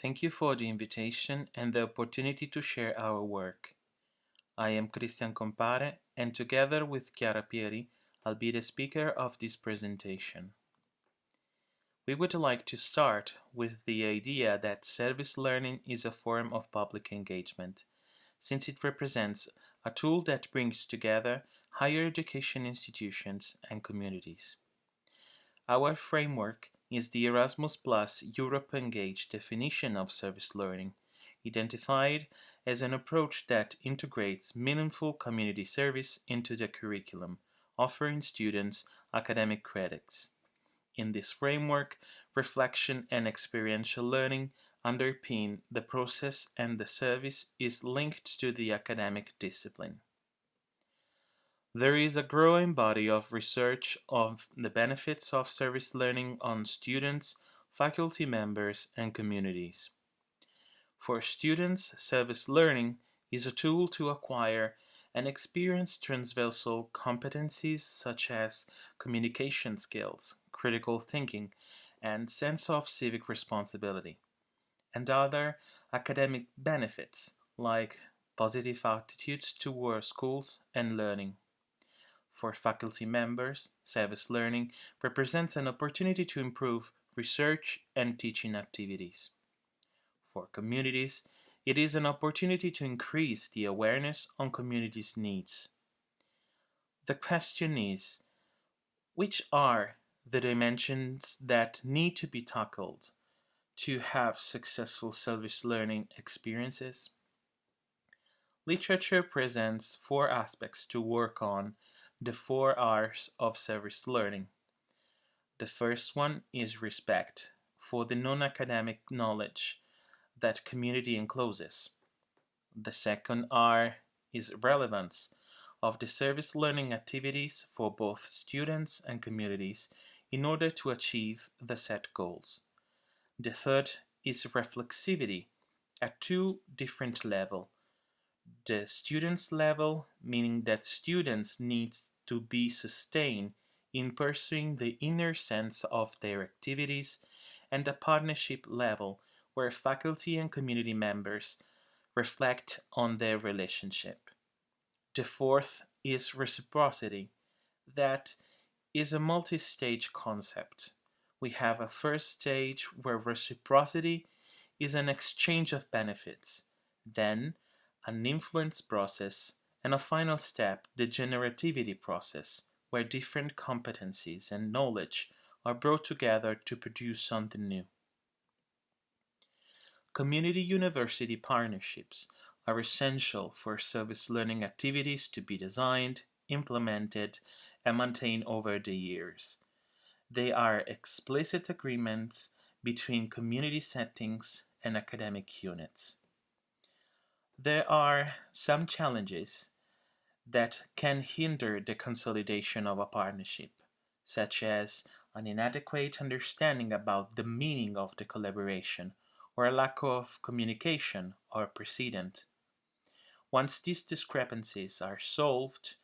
Thank you for the invitation and the opportunity to share our work. I am Cristian Compare, and together with Chiara Pieri, I'll be the speaker of this presentation. We would like to start with the idea that service learning is a form of public engagement, since it represents a tool that brings together higher education institutions and communities. Our framework is the Erasmus Plus Europe Engage definition of service learning, identified as an approach that integrates meaningful community service into the curriculum, offering students academic credits. In this framework, reflection and experiential learning underpin the process and the service is linked to the academic discipline. There is a growing body of research of the benefits of service learning on students, faculty members, and communities. For students, service learning is a tool to acquire and experience transversal competencies such as communication skills, critical thinking, and sense of civic responsibility, and other academic benefits like positive attitudes toward schools and learning. For faculty members, service learning represents an opportunity to improve research and teaching activities. For communities, it is an opportunity to increase the awareness on communities' needs. The question is, which are the dimensions that need to be tackled to have successful service learning experiences? Literature presents four aspects to work on the 4 R's of service learning. The first one is respect for the non-academic knowledge that community encloses. The second R is relevance of the service learning activities for both students and communities in order to achieve the set goals. The third is reflexivity at two different levels. The students level, meaning that students need to be sustained in pursuing the inner sense of their activities, and the partnership level, where faculty and community members reflect on their relationship. The fourth is reciprocity. That is a multi-stage concept. We have a first stage where reciprocity is an exchange of benefits, then an influence process, and a final step, the generativity process, where different competencies and knowledge are brought together to produce something new. Community-university partnerships are essential for service learning activities to be designed, implemented, and maintained over the years. They are explicit agreements between community settings and academic units. There are some challenges that can hinder the consolidation of a partnership, such as an inadequate understanding about the meaning of the collaboration or a lack of communication or precedent. Once these discrepancies are solved,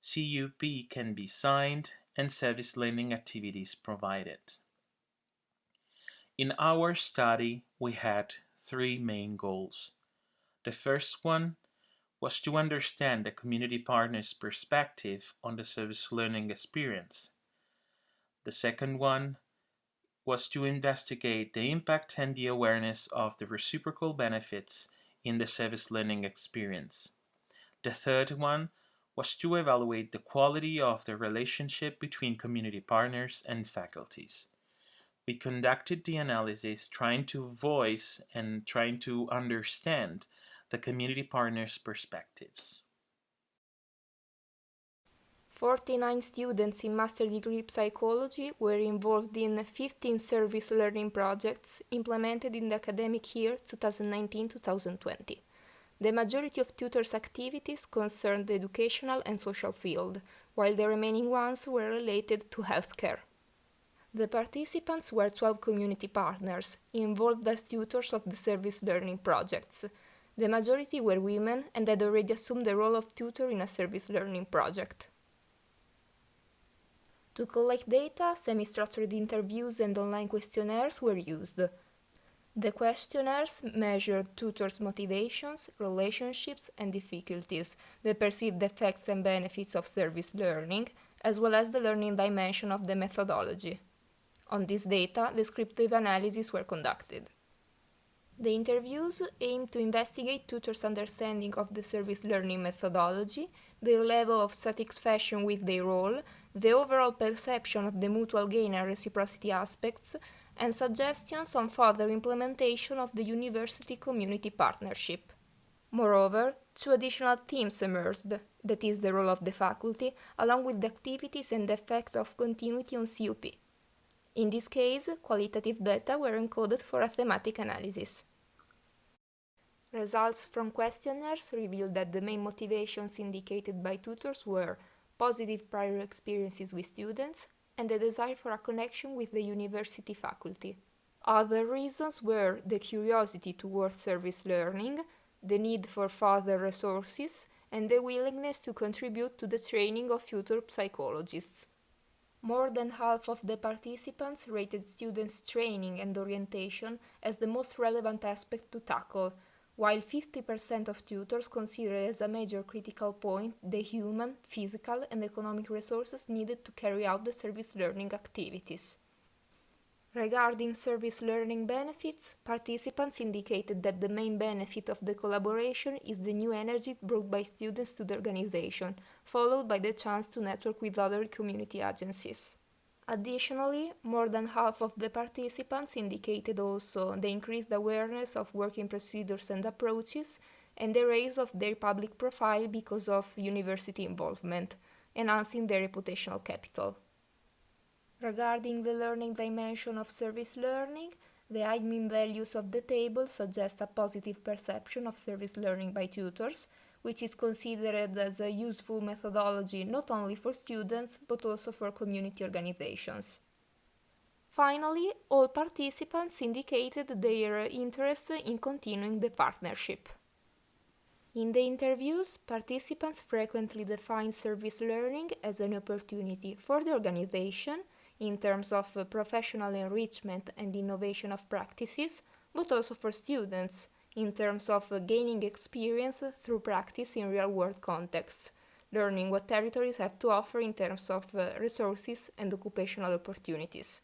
CUP can be signed and service learning activities provided. In our study, we had 3 main goals. The first one was to understand the community partner's perspective on the service learning experience. The second one was to investigate the impact and the awareness of the reciprocal benefits in the service learning experience. The third one was to evaluate the quality of the relationship between community partners and faculties. We conducted the analysis trying to voice and trying to understand the community partners' perspectives. 49 students in Master Degree Psychology were involved in 15 service learning projects implemented in the academic year 2019-2020. The majority of tutors' activities concerned the educational and social field, while the remaining ones were related to healthcare. The participants were 12 community partners, involved as tutors of the service learning projects. The majority were women and had already assumed the role of tutor in a service learning project. To collect data, semi-structured interviews and online questionnaires were used. The questionnaires measured tutors' motivations, relationships, and difficulties, the perceived effects and benefits of service learning, as well as the learning dimension of the methodology. On this data, descriptive analyses were conducted. The interviews aimed to investigate tutors' understanding of the service learning methodology, their level of satisfaction with their role, the overall perception of the mutual gain and reciprocity aspects, and suggestions on further implementation of the university community partnership. Moreover, two additional themes emerged, that is, the role of the faculty, along with the activities and the effect of continuity on CUP. In this case, qualitative data were encoded for a thematic analysis. Results from questionnaires revealed that the main motivations indicated by tutors were positive prior experiences with students and the desire for a connection with the university faculty. Other reasons were the curiosity towards service learning, the need for further resources, and the willingness to contribute to the training of future psychologists. More than half of the participants rated students' training and orientation as the most relevant aspect to tackle, while 50% of tutors considered as a major critical point the human, physical, and economic resources needed to carry out the service learning activities. Regarding service learning benefits, participants indicated that the main benefit of the collaboration is the new energy brought by students to the organization, followed by the chance to network with other community agencies. Additionally, more than half of the participants indicated also the increased awareness of working procedures and approaches and the raise of their public profile because of university involvement, enhancing their reputational capital. Regarding the learning dimension of service learning, the high mean values of the table suggest a positive perception of service learning by tutors, which is considered as a useful methodology not only for students but also for community organizations. Finally, all participants indicated their interest in continuing the partnership. In the interviews, participants frequently define service learning as an opportunity for the organization in terms of professional enrichment and innovation of practices, but also for students in terms of gaining experience through practice in real-world contexts, learning what territories have to offer in terms of resources and occupational opportunities.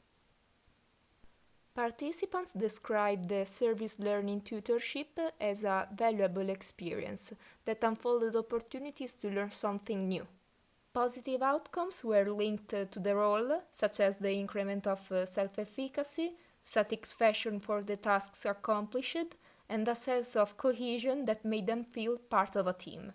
Participants described the service learning tutorship as a valuable experience that unfolded opportunities to learn something new. Positive outcomes were linked to the role, such as the increment of self-efficacy, satisfaction for the tasks accomplished, and a sense of cohesion that made them feel part of a team.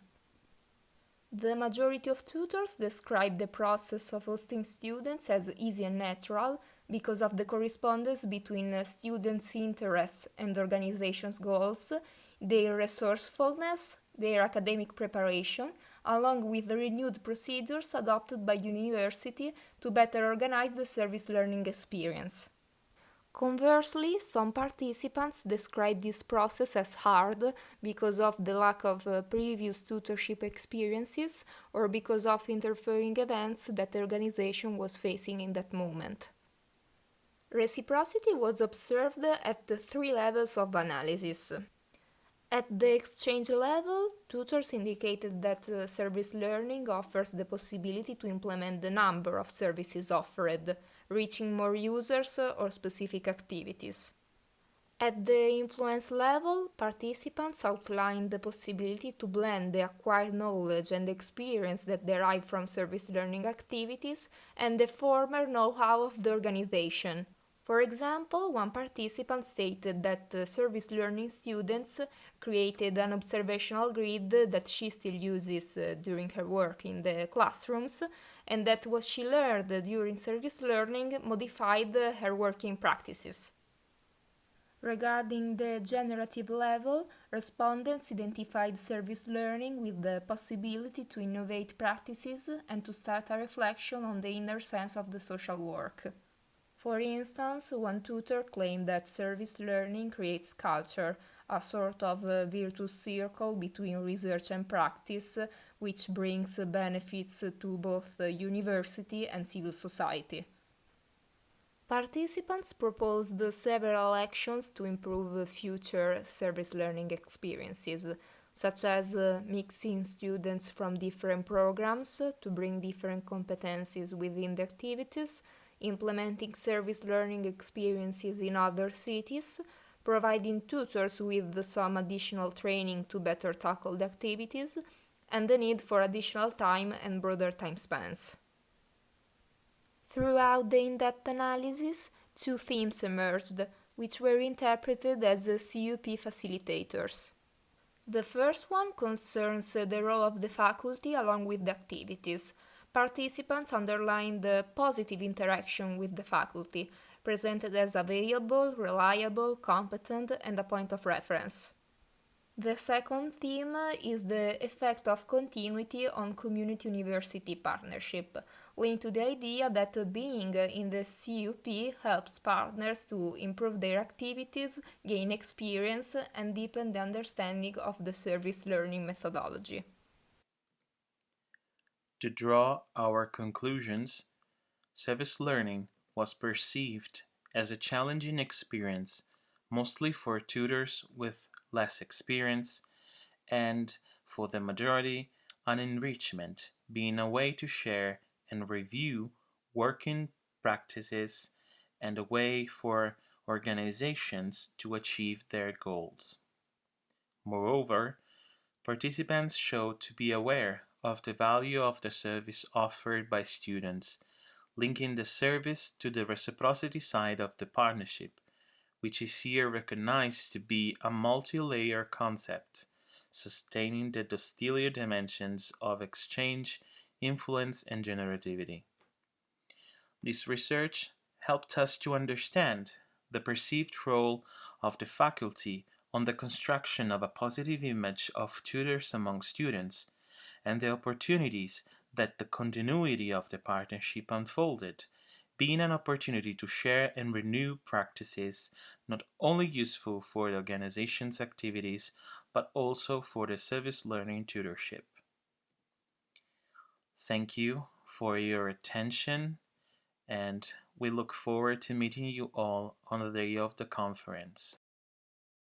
The majority of tutors described the process of hosting students as easy and natural because of the correspondence between students' interests and organization's goals, their resourcefulness, their academic preparation, along with the renewed procedures adopted by university to better organize the service learning experience. Conversely, some participants describe this process as hard because of the lack of previous tutorship experiences or because of interfering events that the organization was facing in that moment. Reciprocity was observed at the three levels of analysis. At the exchange level, tutors indicated that service learning offers the possibility to implement the number of services offered, reaching more users or specific activities. At the influence level, participants outlined the possibility to blend the acquired knowledge and experience that derive from service learning activities and the former know-how of the organization. For example, one participant stated that service learning students created an observational grid that she still uses during her work in the classrooms, and that what she learned during service learning modified her working practices. Regarding the generative level, respondents identified service learning with the possibility to innovate practices and to start a reflection on the inner sense of the social work. For instance, one tutor claimed that service learning creates culture, a sort of virtuous circle between research and practice, which brings benefits to both the university and civil society. Participants proposed several actions to improve future service learning experiences, such as mixing students from different programs to bring different competencies within the activities, implementing service learning experiences in other cities, providing tutors with some additional training to better tackle the activities, and the need for additional time and broader time spans. Throughout the in-depth analysis, two themes emerged, which were interpreted as CUP facilitators. The first one concerns the role of the faculty along with the activities. Participants underlined the positive interaction with the faculty, presented as available, reliable, competent, and a point of reference. The second theme is the effect of continuity on community-university partnership, linked to the idea that being in the CUP helps partners to improve their activities, gain experience, and deepen the understanding of the service learning methodology. To draw our conclusions, service learning was perceived as a challenging experience, mostly for tutors with less experience, and for the majority, an enrichment, being a way to share and review working practices and a way for organizations to achieve their goals. Moreover, participants showed to be aware of the value of the service offered by students, linking the service to the reciprocity side of the partnership, which is here recognized to be a multi-layer concept, sustaining the dostiliar dimensions of exchange, influence, and generativity. This research helped us to understand the perceived role of the faculty on the construction of a positive image of tutors among students, and the opportunities that the continuity of the partnership unfolded, being an opportunity to share and renew practices not only useful for the organization's activities, but also for the service learning tutorship. Thank you for your attention, and we look forward to meeting you all on the day of the conference.